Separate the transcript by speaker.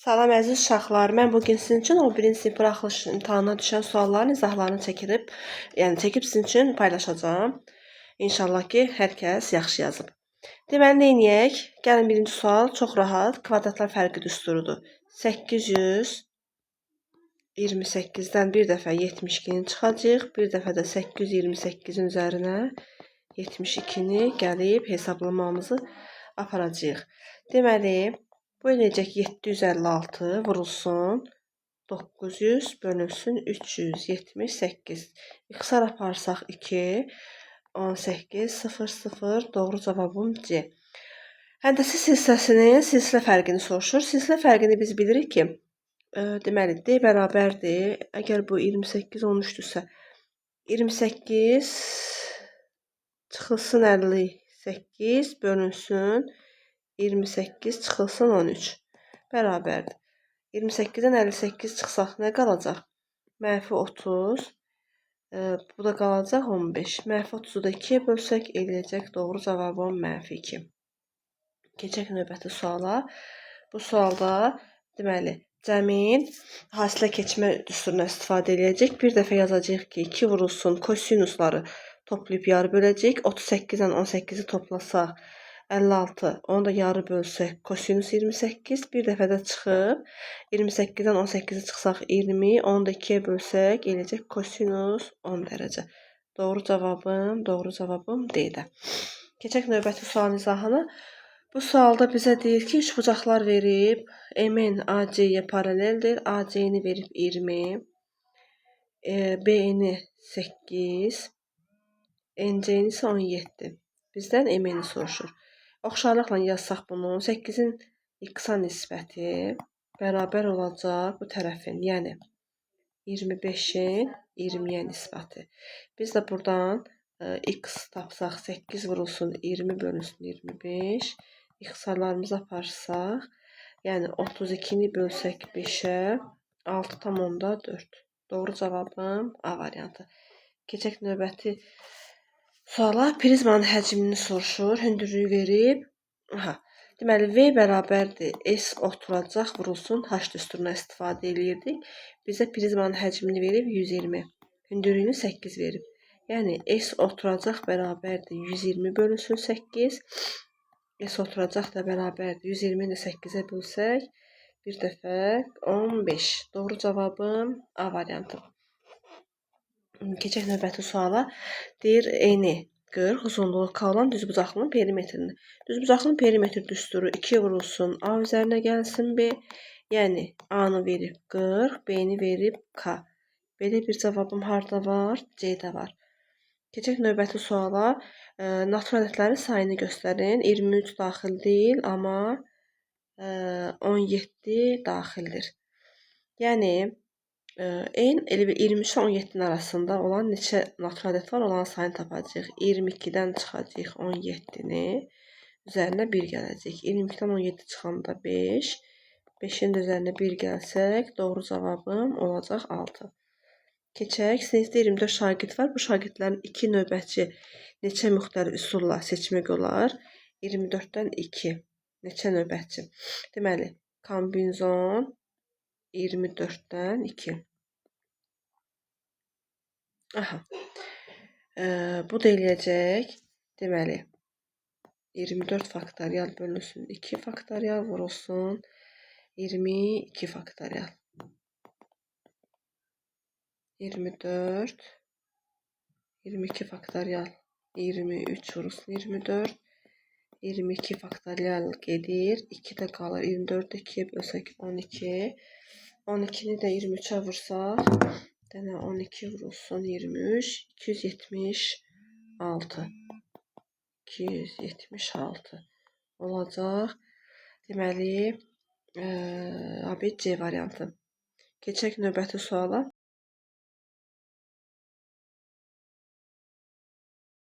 Speaker 1: Salam əziz uşaqlar. Mən bugün sizin üçün 11-ci sinif buraxılış imtahanına düşən sualların izahlarını çəkib sizin üçün paylaşacağam. İnşallah ki, hər kəs yaxşı yazıb. Deməli, nə edək? Gəlin birinci sual çox rahat. Kvadratlar fərqi düsturudur. 828-dən bir dəfə 72-ni çıxacaq. Bir dəfə də 828-in üzərinə 72-ni gəlib hesablamamızı aparacağıq. Deməli, bu eləyəcək 756 vurulsun 900 bölünsün 378. İxtisar aparsaq 2, 18, 0, 0. Doğru cavabım C. Həndəsi silsiləsinin silsilə fərqini soruşur. Silsilə fərqini biz bilirik ki, deməli D bərabərdir. Əgər bu 28 13-dürsə, 28 çıxılsın 58 bölünsün 28 çıxılsın 13 bərabərdir. 28-dən 58 çıxsaq nə qalacaq? Mənfi 30. Bu da qalacaq 15. Mənfi 30-u da 2-yə bölsək eləyəcək doğru cavabım mənfi 2. Keçək növbəti suala. Bu sualda deməli cəmin hasilə keçmə düsturuna istifadə edəcək. Bir dəfə yazacağıq ki, 2 vurulsun kosinusları toplayıb yarı böləcək. 38-dən 18-i toplasaq 56, onu da yarı bölsək kosinus 28, bir dəfə də çıxıb 28-dən 18-i çıxsaq 20, onu da 2-yə bölsək eləyəcək kosinus 10 dərəcə. Doğru cavabım D-də. Keçək növbəti sualın izahına. Bu sualda bizə deyir ki, üçbucaqlar verib, MN AC-yə paraleldir, AC-ni verib 20, BN-i 8, NC-ni isə 17. Bizdən MN-i soruşur. Oxşarlıqla yazsaq bunu, 8-in x-a nisbəti bərabər olacaq bu tərəfin, yəni 25-in 20-yə nisbəti. Biz də buradan x tapsaq 8 vurulsun 20 bölünsün 25. İxtisarlarımızı aparsaq, yəni 32-ni bölsək 5-ə 6,4. Doğru cavabım A variantı. Keçək növbəti suala. Prizmanın həcmini soruşur. Hündürlüyü verib. Deməli, V bərabərdir. S oturacaq vurulsun H düsturuna istifadə edirdik. Bizə prizmanın həcmini verib 120. Hündürlüyünü 8 verib. Yəni, S oturacaq bərabərdir 120 bölünsün 8. S oturacaq da bərabərdir 120-ni 8-ə bölsək. Bir dəfə 15. Doğru cavabım A variantı. Keçək növbəti suala. Deyir, eni 40, uzunluğu K olan düzbucaqlının perimetrini. Düzbucaqlının perimetr düsturu 2 vurulsun A üzərinə gəlsin B. Yəni, A-nı verib 40, B-ni verib K. Belə bir cavabım harada var? C-də var. Keçək növbəti suala. Natural ədədlərin sayını göstərin. 23 daxil deyil, amma 17 daxildir. Yəni, 23 ilə 17-nin arasında olan neçə natural ədəd var, olan sayını tapacağıq. 22-dən çıxacaq 17-ni, üzərinə 1 gələcək. 22-dən 17 çıxanda 5, 5-in üzərinə 1 gəlsək, doğru cavabım olacaq 6. Keçək, sinifdə 24 şagird var. Bu şagirdlərin 2 növbətçi neçə müxtəlif üsulla seçmək olar? 24-dən 2 neçə növbətçi? Deməli, kombinzon 24-dən 2. Bu da eləyəcək, deməli, 24 faktorial bölünsün 2 faktorial vurulsun 22 faktorial. 24, 22 faktorial 23 vurulsun 24, 22 faktorial gedir, 2 də qalır, 24-də 2-yə bölsək 12, 12-ni də 23-ə vursaq, 12 vurulsun 23, 276 olacaq. Deməli, C variantı. Keçək növbəti suala.